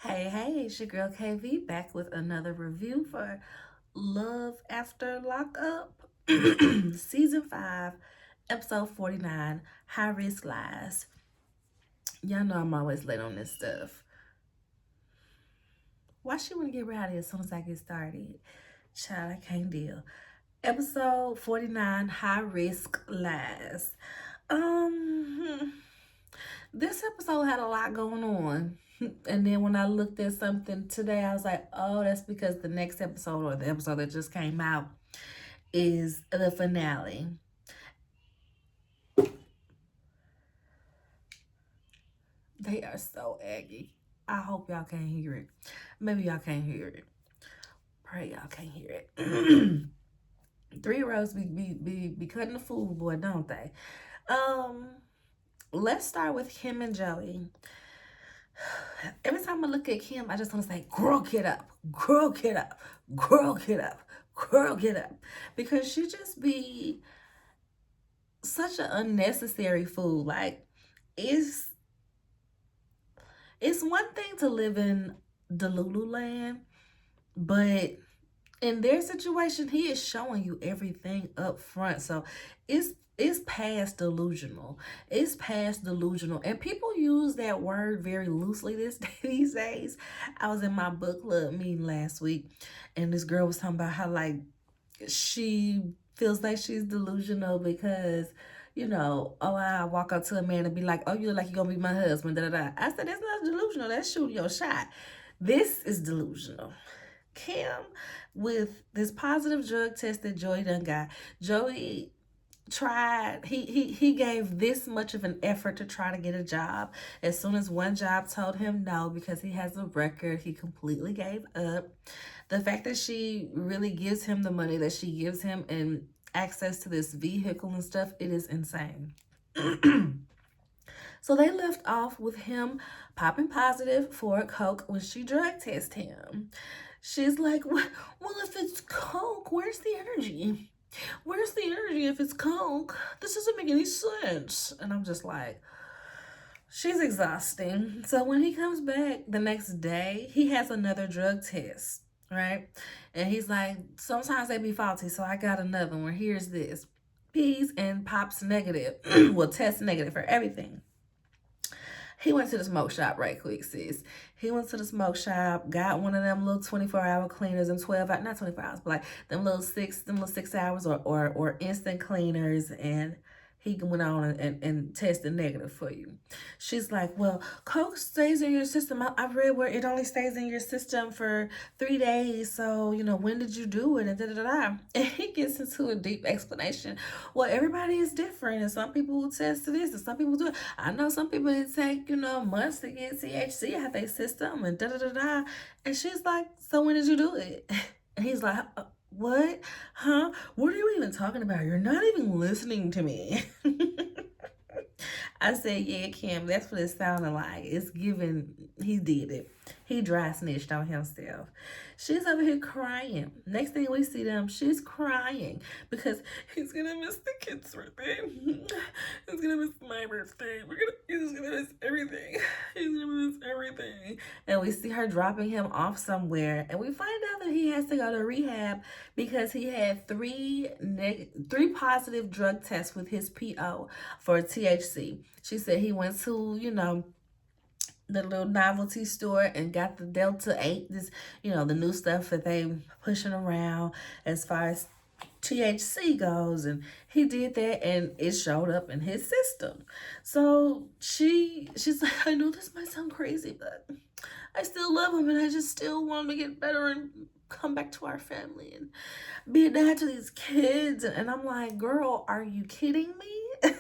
Hey, it's your girl KV back with another review for Love After Lockup, Season 5, Episode 49, High Risk Lies. Y'all know I'm always late on this stuff. Why she wanna get rowdy as soon as I get started? Child, I can't deal. Episode 49, High Risk Lies. This episode had a lot going on. And then when I looked at something today, I was like, oh, that's because the next episode or the episode that just came out is the finale. They are so aggy. I hope y'all can't hear it. Maybe y'all can't hear it. Pray y'all can't hear it. 3-year-olds be cutting the food, boy, don't they? Let's start with Kim and Joey. Every time I look at Kim, I just want to say, girl, get up, girl, get up, girl, get up, girl, get up. Because she just be such an unnecessary fool. Like, it's one thing to live in Delulu land, but in their situation, he is showing you everything up front. So it's past delusional. It's past delusional. And people use that word very loosely these days. I was in my book club meeting last week, and this girl was talking about how, like, she feels like she's delusional because, I walk up to a man and be like, oh, you look like you're going to be my husband, da-da-da. I said, that's not delusional. That's shooting your shot. This is delusional. Kim, with this positive drug test that Joey done got, Joey tried, he gave this much of an effort to try to get a job. As soon as one job told him no because he has a record, he completely gave up. The fact that she really gives him the money that she gives him and access to this vehicle and stuff, it is insane. So they left off with him popping positive for coke when she drug tested him. She's like, well, if it's coke, where's the energy? Where's the energy if it's coke? This doesn't make any sense. And I'm just like, she's exhausting. So when he comes back the next day, he has another drug test, right? And he's like, sometimes they be faulty, so I got another one. Here's this. Peas and pops negative. Well, test negative for everything. He went to the smoke shop right quick, sis. He went to the smoke shop, got one of them little 24-hour cleaners and 12 hours, not 24 hours, but like them little 6 hours or instant cleaners, and he went on and tested negative for you. She's like, well, coke stays in your system. I've read where it only stays in your system for 3 days. So, when did you do it? And da-da-da-da. And he gets into a deep explanation. Well, everybody is different. And some people will test to this and some people do it. I know some people it take, months to get THC out their system and da-da-da-da. And she's like, so when did you do it? And he's like, what? Huh? What are you even talking about? You're not even listening to me. I said, yeah, Kim, that's what it sounded like. It's given, he did it. He dry snitched on himself. She's over here crying. Next thing we see them, she's crying because he's gonna miss the kids' birthday. He's gonna miss my birthday. He's gonna miss everything. He's gonna miss everything. And we see her dropping him off somewhere, and we find out that he has to go to rehab because he had three positive drug tests with his PO for THC. She said he went to, the little novelty store and got the Delta 8, this, the new stuff that they pushing around as far as THC goes, and he did that and it showed up in his system. So she's like, I know this might sound crazy, but I still love him and I just still want him to get better and come back to our family and be a dad to these kids. And I'm like, girl, are you kidding me?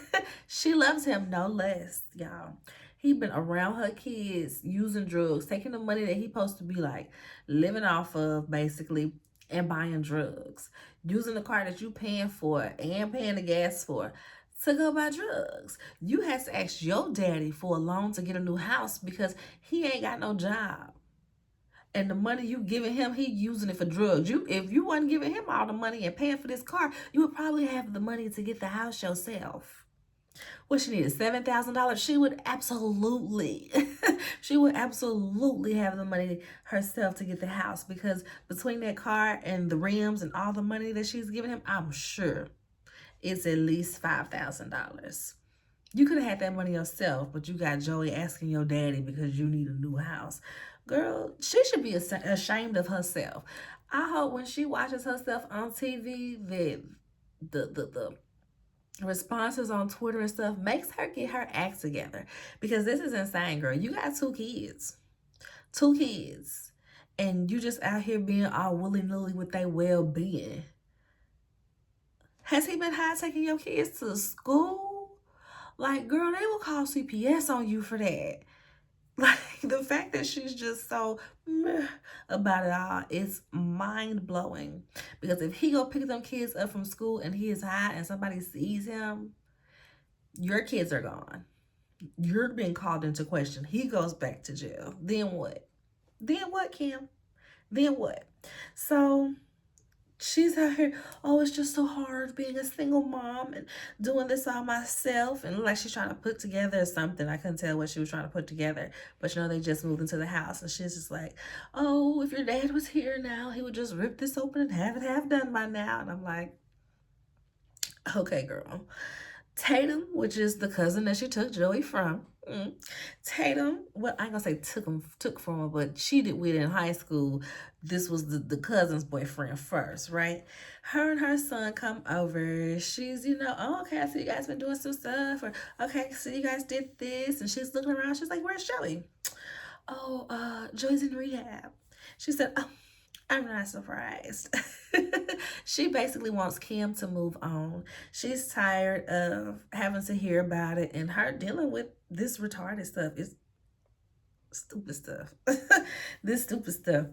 She loves him no less, y'all. He been around her kids using drugs, taking the money that he supposed to be like living off of basically and buying drugs, using the car that you paying for and paying the gas for to go buy drugs. You had to ask your daddy for a loan to get a new house because he ain't got no job. And the money you giving him, he using it for drugs. If you wasn't giving him all the money and paying for this car, you would probably have the money to get the house yourself. What she needed, $7,000. She would absolutely, she would absolutely have the money herself to get the house, because between that car and the rims and all the money that she's giving him, I'm sure it's at least $5,000. You could have had that money yourself, but you got Joey asking your daddy because you need a new house. Girl, she should be ashamed of herself. I hope when she watches herself on TV that the responses on Twitter and stuff makes her get her act together, because this is insane, girl. You got two kids, and you just out here being all willy nilly with their well being. Has he been high taking your kids to school? Like, girl, they will call CPS on you for that. Like, the fact that she's just so meh about it all is mind blowing. Because if he go pick them kids up from school and he is high and somebody sees him, your kids are gone. You're being called into question. He goes back to jail. Then what? Then what, Kim? Then what? So she's out here, oh, it's just so hard being a single mom and doing this all myself. And like she's trying to put together something. I couldn't tell what she was trying to put together. But you know, they just moved into the house. And she's just like, oh, if your dad was here now, he would just rip this open and have it half done by now. And I'm like, okay, girl. Tatum, which is the cousin that she took Joey from. Tatum, well, I ain't gonna say took from her, but cheated with in high school. This was the cousin's boyfriend first, right? Her and her son come over. She's, oh, okay, I see you guys been doing some stuff, or okay, so you guys did this, and she's looking around. She's like, where's Joey? Oh, Joey's in rehab. She said, oh, I'm not surprised. She basically wants Kim to move on. She's tired of having to hear about it, and her dealing with this retarded stuff is stupid stuff. This stupid stuff.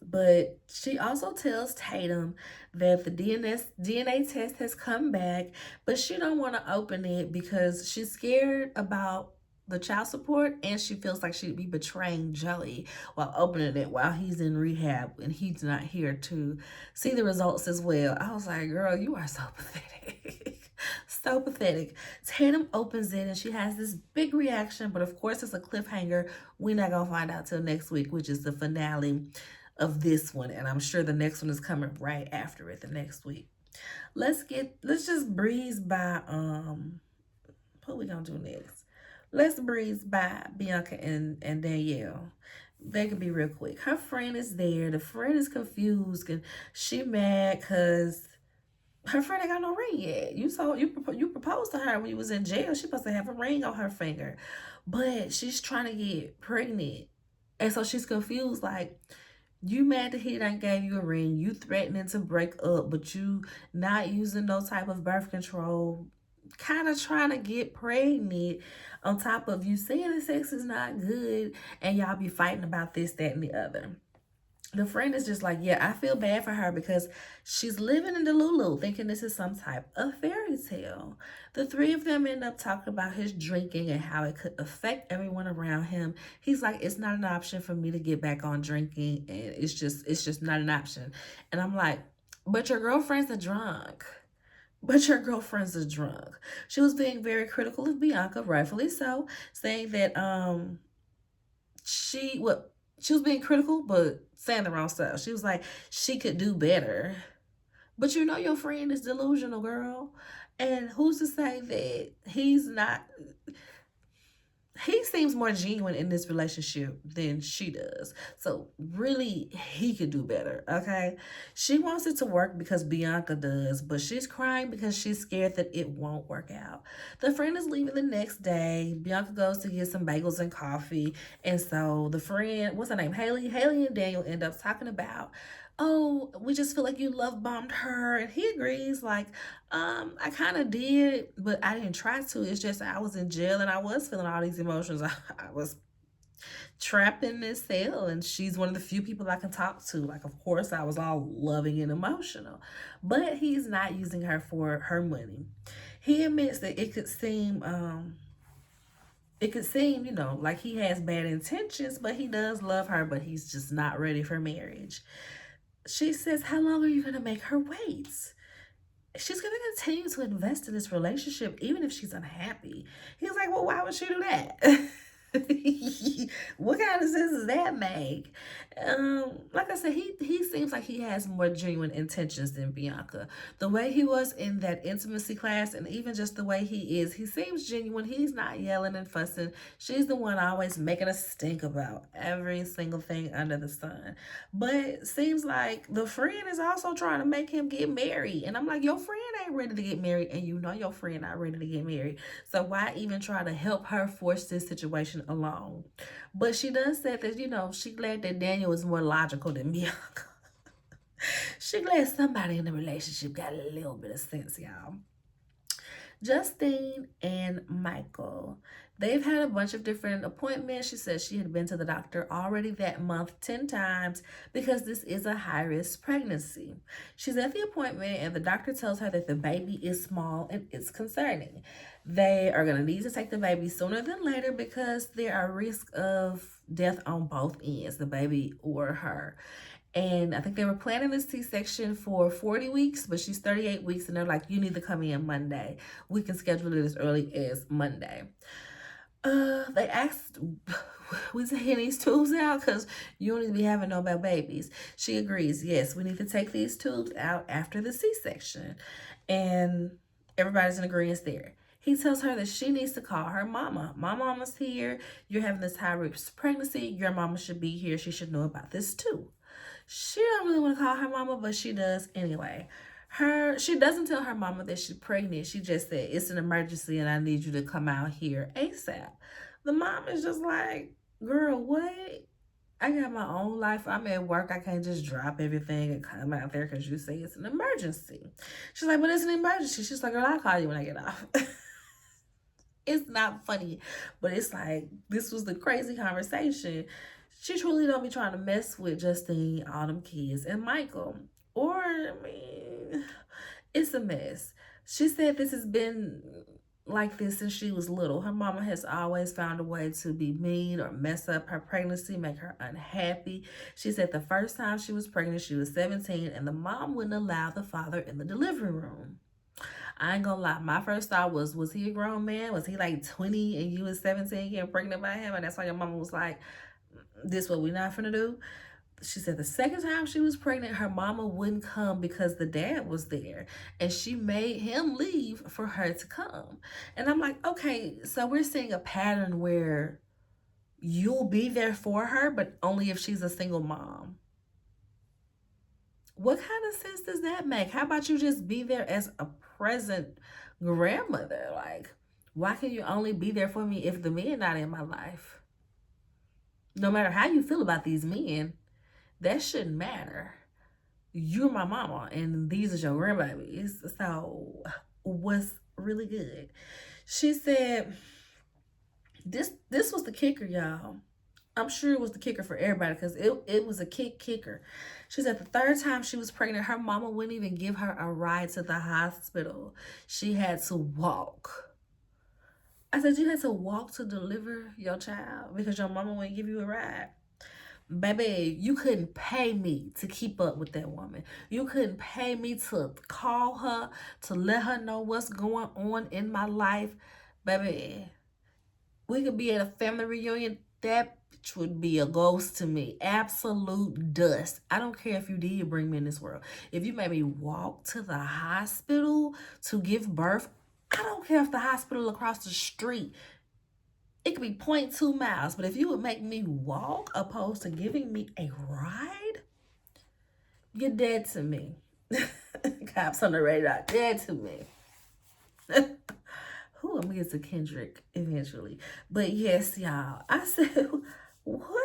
But she also tells Tatum that the DNA test has come back, but she don't want to open it because she's scared about the child support, and she feels like she'd be betraying Joey while opening it while he's in rehab and he's not here to see the results as well. I was like, girl, you are so pathetic. So pathetic. Tatum opens it and she has this big reaction, but of course it's a cliffhanger. We're not gonna find out till next week, which is the finale of this one, and I'm sure the next one is coming right after it the next week. Let's just breeze by what we gonna do next? Let's breeze by Bianca and Danielle. They can be real quick. Her friend is there. The friend is confused and she mad because her friend ain't got no ring yet. You proposed to her when you was in jail. She supposed to have a ring on her finger, but she's trying to get pregnant, and so she's confused. Like, you mad that he done gave you a ring. You threatening to break up, but you not using no type of birth control. Kind of trying to get pregnant, on top of you saying the sex is not good, and y'all be fighting about this, that, and the other. The friend is just like, yeah, I feel bad for her because she's living in the Lulu thinking this is some type of fairy tale. The three of them end up talking about his drinking and how it could affect everyone around him. He's like, it's not an option for me to get back on drinking, and it's just not an option. And I'm like, but your girlfriend's a drunk. But your girlfriend's a drunk. She was being very critical of Bianca, rightfully so, saying that she was being critical, but saying the wrong stuff. She was like, she could do better. But you know your friend is delusional, girl. And who's to say that he's not? He seems more genuine in this relationship than she does. So really, he could do better, okay? She wants it to work because Bianca does, but she's crying because she's scared that it won't work out. The friend is leaving the next day. Bianca goes to get some bagels and coffee. And so the friend, what's her name? Haley and Daniel end up talking about, oh, we just feel like you love bombed her. And he agrees, like, I kind of did, but I didn't try to. It's just I was in jail and I was feeling all these emotions. I was trapped in this cell, and she's one of the few people I can talk to. Like, of course, I was all loving and emotional, but he's not using her for her money. He admits that it could seem, like he has bad intentions, but he does love her, but he's just not ready for marriage. She says, how long are you going to make her wait? she's going to continue to invest in this relationship even if she's unhappy. He's like, well, why would she do that? What kind of sense does that make? Like I said, he seems like he has more genuine intentions than Bianca. The way he was in that intimacy class, and even just the way he seems genuine. He's not yelling and fussing. She's the one always making a stink about every single thing under the sun. But seems like the friend is also trying to make him get married, and I'm like, your friend ain't ready to get married, and you know your friend not ready to get married. So why even try to help her force this situation along? But she does say that, she glad that Daniel is more logical than Bianca. She glad somebody in the relationship got a little bit of sense, y'all. Justine and Michael. They've had a bunch of different appointments. She says she had been to the doctor already that month 10 times because this is a high-risk pregnancy. She's at the appointment and the doctor tells her that the baby is small and it's concerning. They are going to need to take the baby sooner than later because there are risks of death on both ends, the baby or her. And I think they were planning this C-section for 40 weeks, but she's 38 weeks, and they're like, you need to come in Monday. We can schedule it as early as Monday. They asked, we taking these tubes out? Because you don't need to be having no bad babies. She agrees, yes, we need to take these tubes out after the C-section. And everybody's in agreement there. He tells her that she needs to call her mama. My mama's here. You're having this high-risk pregnancy. Your mama should be here. She should know about this too. She don't really want to call her mama, but she does anyway. She doesn't tell her mama that she's pregnant. She just said, it's an emergency and I need you to come out here ASAP. The mom is just like, girl, what? I got my own life. I'm at work. I can't just drop everything and come out there because you say it's an emergency. She's like, but it's an emergency. She's like, girl, I'll call you when I get off. It's not funny, but it's like, this was the crazy conversation. She truly don't be trying to mess with Justine, all them kids, and Michael. Or, I mean, it's a mess. She said this has been like this since she was little. Her mama has always found a way to be mean or mess up her pregnancy, make her unhappy. She said the first time she was pregnant, she was 17, and the mom wouldn't allow the father in the delivery room. I ain't gonna lie. My first thought was he a grown man? Was he like 20 and you was 17 getting pregnant by him? And that's why your mama was like, this what we not finna do? She said the second time she was pregnant, her mama wouldn't come because the dad was there. And she made him leave for her to come. And I'm like, okay, so we're seeing a pattern where you'll be there for her, but only if she's a single mom. What kind of sense does that make? How about you just be there as a present grandmother? Like, why can you only be there for me if the man not in my life? No matter how you feel about these men, that shouldn't matter. You're my mama, and these are your grandbabies. So, what's really good? She said, this was the kicker, y'all. I'm sure it was the kicker for everybody because it was a kicker. She said the third time she was pregnant, her mama wouldn't even give her a ride to the hospital. She had to walk. I said, you had to walk to deliver your child because your mama wouldn't give you a ride? Baby, you couldn't pay me to keep up with that woman. You couldn't pay me to call her, to let her know what's going on in my life. Baby, we could be at a family reunion. That would be a ghost to me. Absolute dust. I don't care if you did bring me in this world. If you made me walk to the hospital to give birth, I don't care if the hospital across the street, it could be 0.2 miles. But if you would make me walk opposed to giving me a ride, you're dead to me. Cops on the radar, dead to me. Who I'm gonna get to Kendrick eventually. But yes, y'all. I said, what?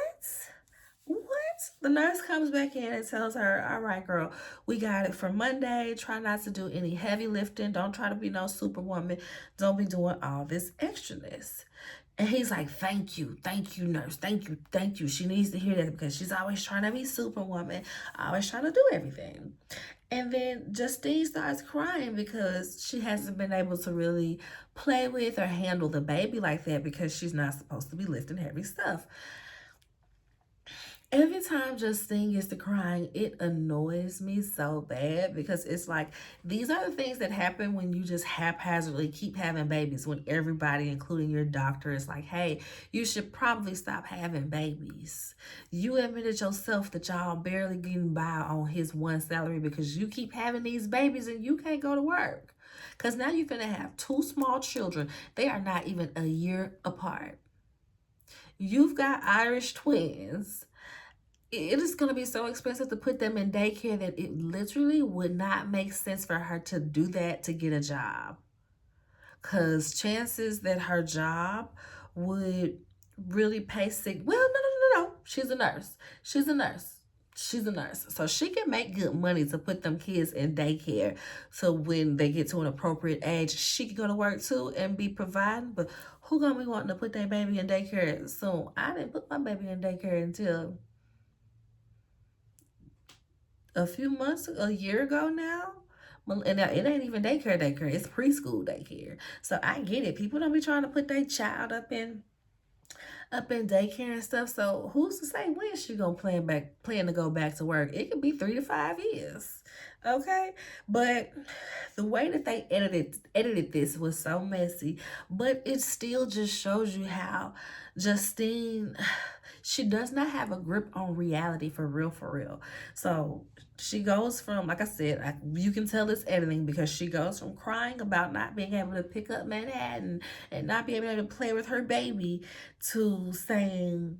The nurse comes back in and tells her, all right, girl, we got it for Monday. Try not to do any heavy lifting. Don't try to be no superwoman. Don't be doing all this extraness. And he's like, thank you, nurse. Thank you. She needs to hear that because she's always trying to be superwoman, always trying to do everything. And then Justine starts crying because she hasn't been able to really play with or handle the baby like that because she's not supposed to be lifting heavy stuff. Every time Justine gets to crying, it annoys me so bad because it's like these are the things that happen when you just haphazardly keep having babies. When everybody, including your doctor, is like, hey, you should probably stop having babies. You admitted yourself that y'all barely getting by on his one salary because you keep having these babies and you can't go to work. Because now you're going to have two small children. They are not even a year apart. You've got Irish twins. It is going to be so expensive to put them in daycare that it literally would not make sense for her to do that to get a job. Because chances that her job would really pay sick. Well, no. She's a nurse. She's a nurse. She's a nurse. So she can make good money to put them kids in daycare. So when they get to an appropriate age, she can go to work too and be providing. But who gonna be wanting to put their baby in daycare soon? I didn't put my baby in daycare until a few months, a year ago now. And now it ain't even daycare, it's preschool daycare. So I get it. People don't be trying to put their child up in daycare and stuff. So who's to say when she gonna plan to go back to work? It could be 3 to 5 years. Okay. But the way that they edited this was so messy. But it still just shows you how Justine, she does not have a grip on reality for real, for real. So she goes from, like I said, you can tell it's editing because she goes from crying about not being able to pick up Manhattan and not being able to play with her baby to saying,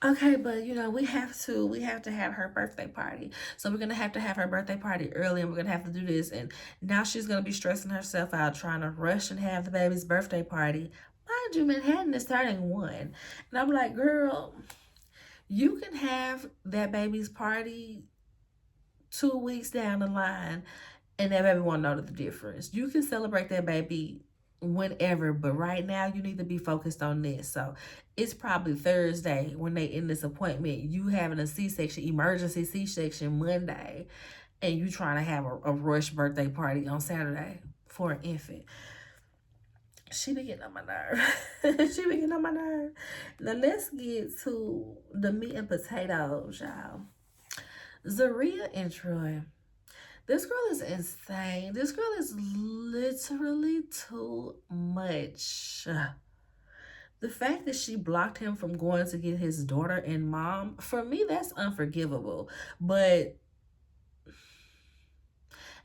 okay, but we have to have her birthday party. So we're gonna have to have her birthday party early and we're gonna have to do this. And now she's gonna be stressing herself out trying to rush and have the baby's birthday party. Mind you, Manhattan is turning 1. And I'm like, girl, you can have that baby's party 2 weeks down the line and that baby won't know the difference. You can celebrate that baby whenever, but right now you need to be focused on this. So it's probably Thursday when they in this appointment. You having a C-section, emergency C-section Monday, and you trying to have a rush birthday party on Saturday for an infant. She be getting on my nerve. She be getting on my nerve. Now let's get to the meat and potatoes, y'all. Zaria and Troy. This girl is insane. This girl is literally too much. The fact that she blocked him from going to get his daughter and mom, for me, that's unforgivable. But,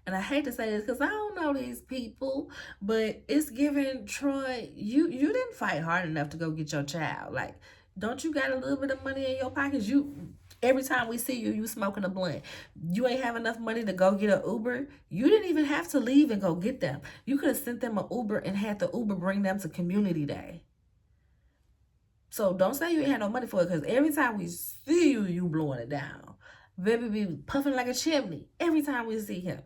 and I hate to say this because I don't know these people, but it's giving Troy, you didn't fight hard enough to go get your child. Like, don't you got a little bit of money in your pockets? Every time we see you, you smoking a blunt. You ain't have enough money to go get an Uber. You didn't even have to leave and go get them. You could have sent them an Uber and had the Uber bring them to community day. So don't say you ain't had no money for it, because every time we see you, you blowing it down. Baby be puffing like a chimney every time we see him.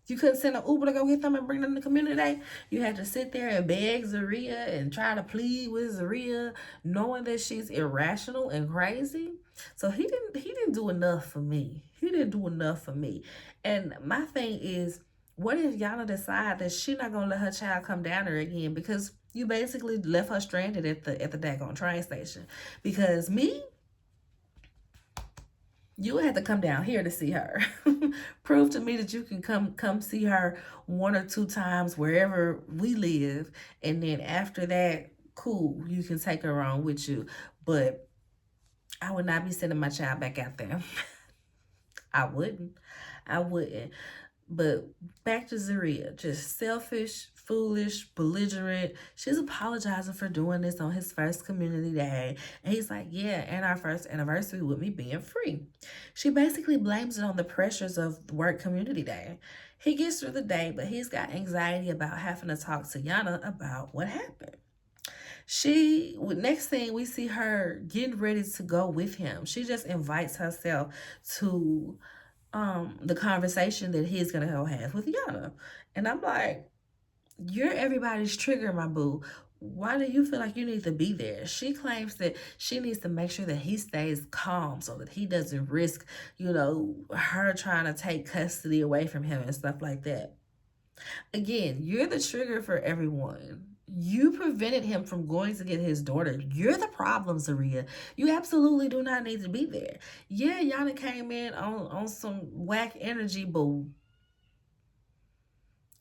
You couldn't send an Uber to go get them and bring them to community day. You had to sit there and beg Zaria and try to plead with Zaria, knowing that she's irrational and crazy. So he didn't do enough for me. He didn't do enough for me. And my thing is, what if Yana decide that she not gonna let her child come down there again because you basically left her stranded at the daggone train station? Because me, you had to come down here to see her. Prove to me that you can come see her 1 or 2 times wherever we live. And then after that, cool, you can take her on with you. But I would not be sending my child back out there. I wouldn't. But back to Zaria, just selfish, foolish, belligerent. She's apologizing for doing this on his first community day. And he's like, yeah, and our first anniversary with me being free. She basically blames it on the pressures of work community day. He gets through the day, but he's got anxiety about having to talk to Yana about what happened. Next thing we see her getting ready to go with him. She just invites herself to the conversation that he's gonna go have with Yana. And I'm like, you're everybody's trigger, my boo. Why do you feel like you need to be there? She claims that she needs to make sure that he stays calm so that he doesn't risk, her trying to take custody away from him and stuff like that. Again, you're the trigger for everyone. You prevented him from going to get his daughter. You're the problem, Zaria. You absolutely do not need to be there. Yeah, Yana came in on some whack energy, but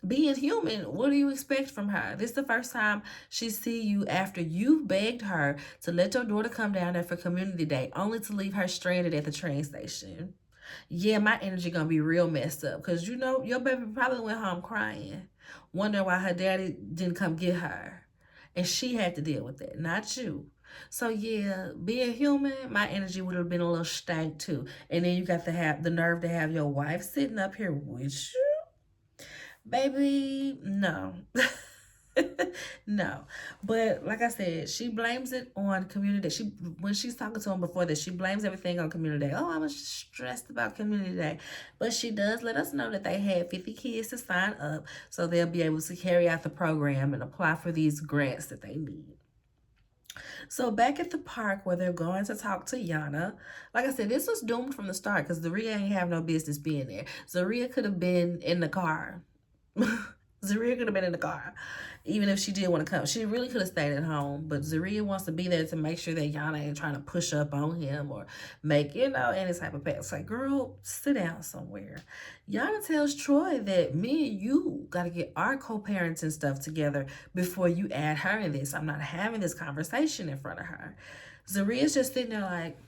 being human, what do you expect from her? This is the first time she see you after you begged her to let your daughter come down there for community day, only to leave her stranded at the train station. Yeah, my energy gonna be real messed up because you know your baby probably went home crying, wondering why her daddy didn't come get her, and she had to deal with it, not you. So yeah, being human, my energy would have been a little stank too. And then you got to have the nerve to have your wife sitting up here with you. Baby, no. No. But like I said, she blames it on community. She when she's talking to him before this, she blames everything on community day. Oh, I was stressed about community day. But she does let us know that they had 50 kids to sign up so they'll be able to carry out the program and apply for these grants that they need. So back at the park where they're going to talk to Yana, like I said, this was doomed from the start because Zaria ain't have no business being there. Zaria could have been in the car. Zaria could have been in the car, even if she did want to come. She really could have stayed at home, but Zaria wants to be there to make sure that Yana ain't trying to push up on him or make, any type of pass. It's like, girl, sit down somewhere. Yana tells Troy that me and you got to get our co-parents and stuff together before you add her in this. I'm not having this conversation in front of her. Zaria's just sitting there like,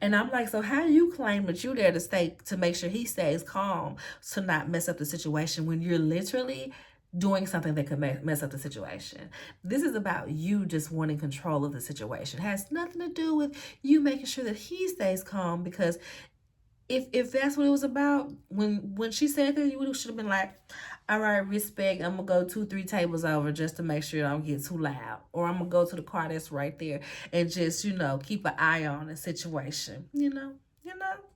and I'm like, so how do you claim that you're there to stay to make sure he stays calm to not mess up the situation when you're literally doing something that could mess up the situation? This is about you just wanting control of the situation. It has nothing to do with you making sure that he stays calm, because if that's what it was about, when she said that, you should have been like, all right, respect, I'm gonna go 2-3 tables over just to make sure I don't get too loud, or I'm gonna go to the car that's right there and just keep an eye on the situation.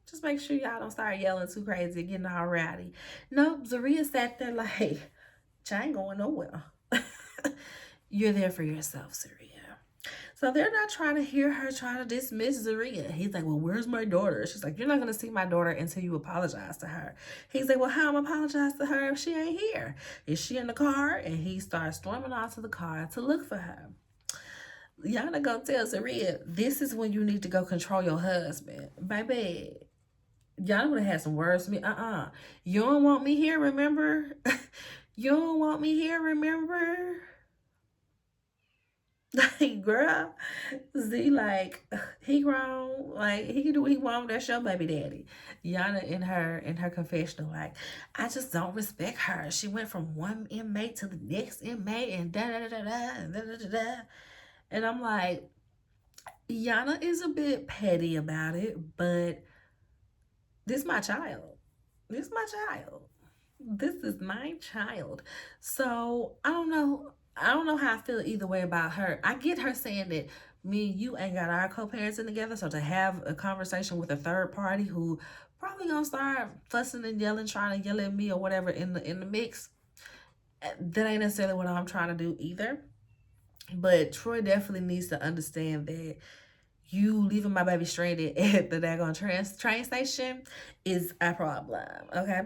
Just make sure y'all don't start yelling too crazy, getting all rowdy. No, Zaria sat there like, I ain't going nowhere. You're there for yourself, Zaria. So they're not trying to hear her trying to dismiss Zaria. He's like, well, where's my daughter? She's like, you're not going to see my daughter until you apologize to her. He's like, well, how am I apologize to her if she ain't here? Is she in the car? And he starts storming off to the car to look for her. Yana gonna tell Zaria, this is when you need to go control your husband. Baby, Yana would have had some words to me. You don't want me here, remember? You don't want me here, remember? Like, girl, Z, like, he grown, like, he can do what he want. That's your baby daddy. Yana in her confessional, like, I just don't respect her. She went from one inmate to the next inmate and da. And I'm like, Yana is a bit petty about it, but this is my child. This is my child. This is my child. So I don't know how I feel either way about her. I get her saying that me and you ain't got our co-parenting together, so to have a conversation with a third party who probably gonna start fussing and yelling, trying to yell at me or whatever in the mix, that ain't necessarily what I'm trying to do either. But Troy definitely needs to understand that you leaving my baby stranded at the daggone train station is a problem, okay?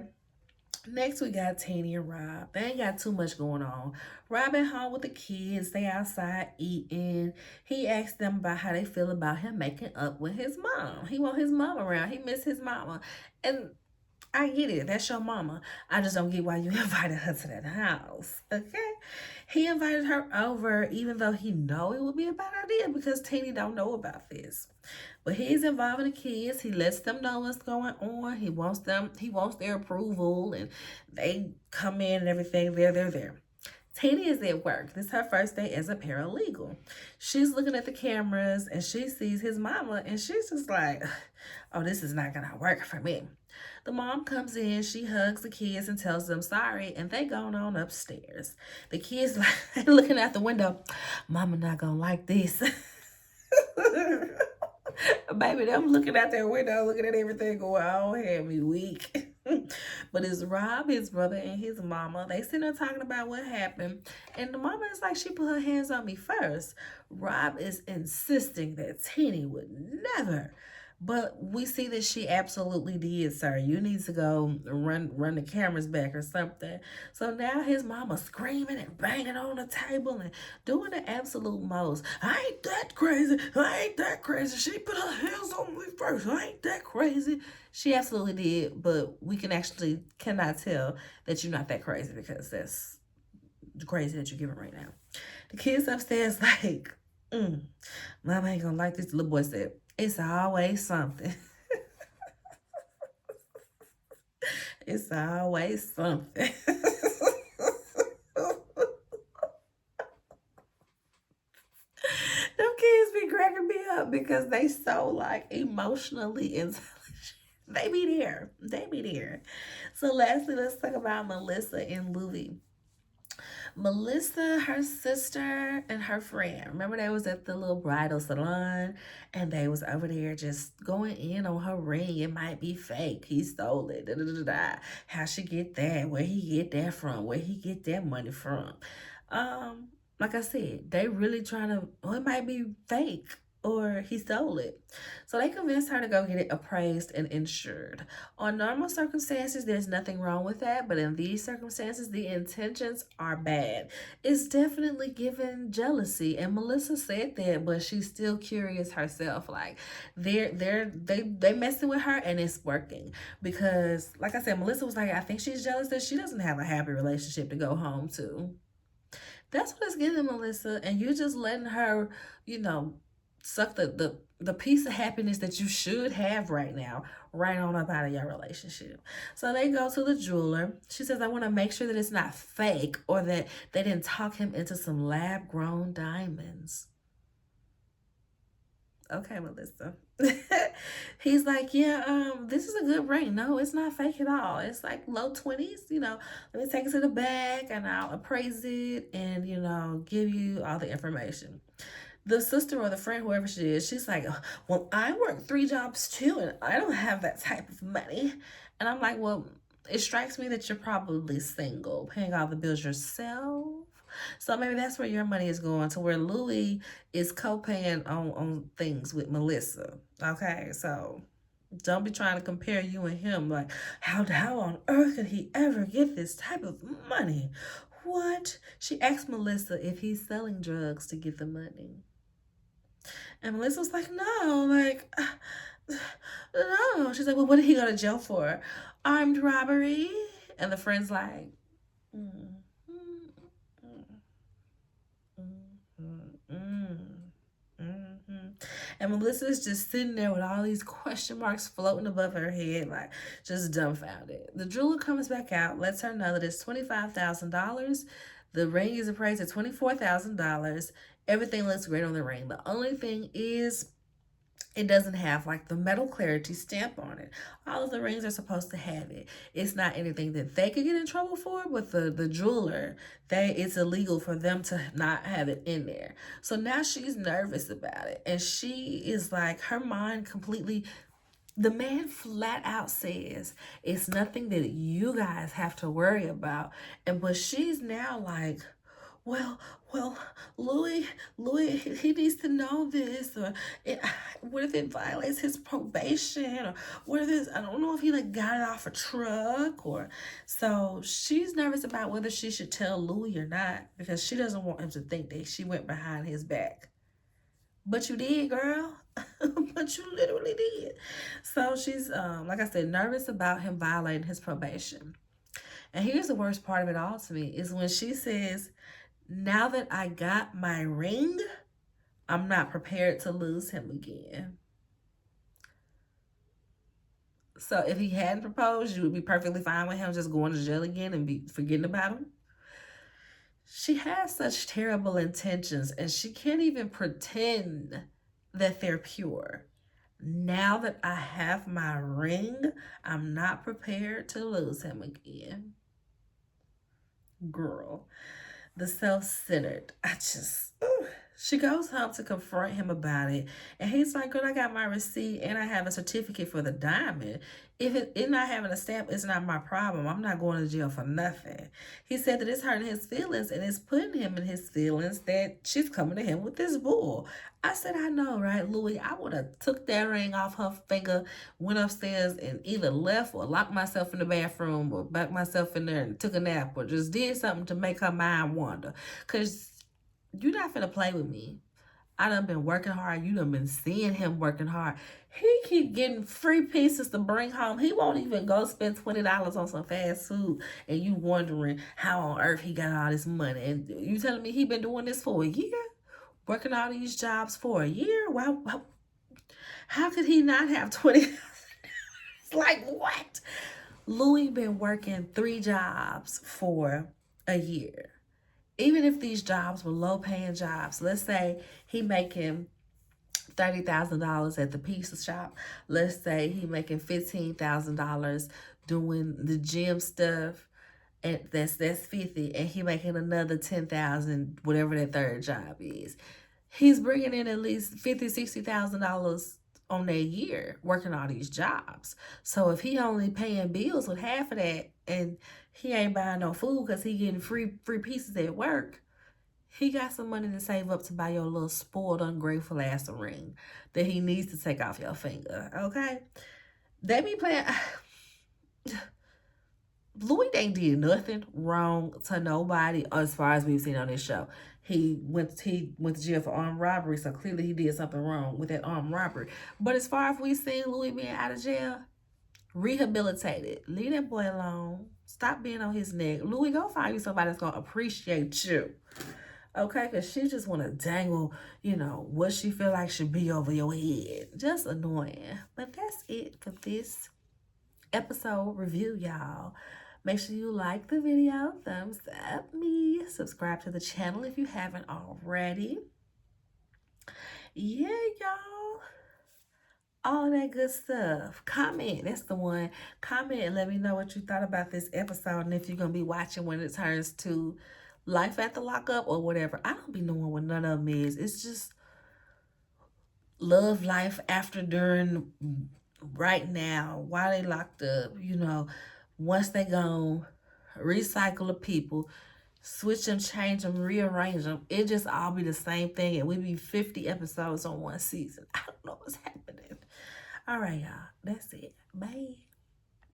Next, we got Tini and Rob. They ain't got too much going on. Rob at home with the kids. They outside eating. He asked them about how they feel about him making up with his mom. He want his mom around. He miss his mama. And I get it. That's your mama. I just don't get why you invited her to that house. Okay? He invited her over even though he know it would be a bad idea because Tini don't know about this. But he's involving the kids. He lets them know what's going on. He wants their approval, and they come in and everything. They're there. Tini is at work. This is her first day as a paralegal. She's looking at the cameras and she sees his mama and she's just like, oh, this is not gonna work for me. The mom comes in, she hugs the kids and tells them sorry, and they going on upstairs. The kids like looking out the window, mama not gonna like this. Baby, them looking out their window, looking at everything going on, had me weak. But it's Rob, his brother, and his mama. They sitting there talking about what happened. And the mama is like, she put her hands on me first. Rob is insisting that Tini would never But we see that she absolutely did, sir. You need to go run the cameras back or something. So now his mama screaming and banging on the table and doing the absolute most. I ain't that crazy. I ain't that crazy. She put her hands on me first. I ain't that crazy. She absolutely did, but we cannot tell that you're not that crazy because that's crazy that you're giving right now. The kids upstairs like, Mama ain't gonna like this. The little boy said, it's always something. It's always something. Them kids be cracking me up because they so like emotionally intelligent. They be there. They be there. So lastly, let's talk about Melissa and Louie. Melissa, her sister, and her friend. Remember they was at the little bridal salon and they was over there just going in on her ring. It might be fake. He stole it. Da, da, da, da. How she get that? Where he get that from? Where he get that money from? Um, like I said, they really trying to, well, it might be fake or he stole it. So they convinced her to go get it appraised and insured. On normal circumstances, there's nothing wrong with that, but in these circumstances, the intentions are bad. It's definitely given jealousy, and Melissa said that, but she's still curious herself. Like they messing with her, and it's working because, like I said, Melissa was like, I think she's jealous that she doesn't have a happy relationship to go home to. That's what it's giving, Melissa, and you're just letting her, you know, suck the piece of happiness that you should have right now right on up out of your relationship. So they go to the jeweler. She says, I want to make sure that it's not fake or that they didn't talk him into some lab grown diamonds. Okay, Melissa. He's like, yeah, this is a good ring. No, it's not fake at all. It's like low 20s, let me take it to the back and I'll appraise it and, give you all the information. The sister or the friend, whoever she is, she's like, well, I work 3 jobs too, and I don't have that type of money. And I'm like, well, it strikes me that you're probably single, paying all the bills yourself. So maybe that's where your money is going, to where Louis is co-paying on things with Melissa. Okay, so don't be trying to compare you and him. Like, how on earth could he ever get this type of money? What? She asked Melissa if he's selling drugs to get the money. And Melissa was like, no, like, no. She's like, well, what did he go to jail for? Armed robbery? And the friend's like, mm, mm, mm, mm, mm. And Melissa's just sitting there with all these question marks floating above her head, like just dumbfounded. The jeweler comes back out, lets her know that it's $25,000. The ring is appraised at $24,000. Everything looks great on the ring. The only thing is it doesn't have like the metal clarity stamp on it. All of the rings are supposed to have it. It's not anything that they could get in trouble for, but the jeweler, it's illegal for them to not have it in there. So now she's nervous about it. And she is like, her mind completely, the man flat out says it's nothing that you guys have to worry about. But she's now like, well, Louis, he needs to know this, or what if it violates his probation, or what if this, I don't know if he like got it off a truck, or so she's nervous about whether she should tell Louis or not because she doesn't want him to think that she went behind his back. But you did, girl. But you literally did. So she's, like I said, nervous about him violating his probation. And here's the worst part of it all to me is when she says, now that I got my ring, I'm not prepared to lose him again. So if he hadn't proposed, you would be perfectly fine with him just going to jail again and be forgetting about him? She has such terrible intentions and she can't even pretend that they're pure. Now that I have my ring, I'm not prepared to lose him again. Girl, the self-centered, She goes home to confront him about it. And he's like, girl, I got my receipt and I have a certificate for the diamond. If it not having a stamp, it's not my problem. I'm not going to jail for nothing. He said that it's hurting his feelings and it's putting him in his feelings that she's coming to him with this bull. I said, I know, right, Louis? I would have took that ring off her finger, went upstairs and either left or locked myself in the bathroom or backed myself in there and took a nap or just did something to make her mind wander. Because you're not finna play with me. I done been working hard. You done been seeing him working hard. He keep getting free pieces to bring home. He won't even go spend $20 on some fast food. And you wondering how on earth he got all this money. And you telling me he been doing this for a year? Working all these jobs for a year? How could he not have 20? It's like, what? Louis been working 3 jobs for a year. Even if these jobs were low-paying jobs, let's say he making $30,000 at the pizza shop. Let's say he making $15,000 doing the gym stuff, and that's 50, and he making another 10,000, whatever that third job is. He's bringing in at least $50,000-$60,000 on that year working all these jobs. So if he only paying bills with half of that and he ain't buying no food because he getting free pieces at work, he got some money to save up to buy your little spoiled, ungrateful ass a ring that he needs to take off your finger, okay? They be playing... Louis ain't did nothing wrong to nobody as far as we've seen on this show. He went to jail for armed robbery, so clearly he did something wrong with that armed robbery. But as far as we've seen Louis being out of jail, rehabilitated. Leave that boy alone. Stop being on his neck. Louis, go find you somebody that's going to appreciate you. Okay? Because she just want to dangle, what she feel like should be over your head. Just annoying. But that's it for this episode review, y'all. Make sure you like the video, thumbs up me, subscribe to the channel if you haven't already. Yeah, y'all. All that good stuff. Comment. That's the one. Comment and let me know what you thought about this episode and if you're going to be watching when it turns to Life at the Lockup or whatever. I don't be knowing what none of them is. It's just love, life, after, during, right now, while they locked up, once they gone, recycle the people, switch them, change them, rearrange them. It just all be the same thing, and we be 50 episodes on one season. I don't know what's happening. All right, y'all. That's it. Bye.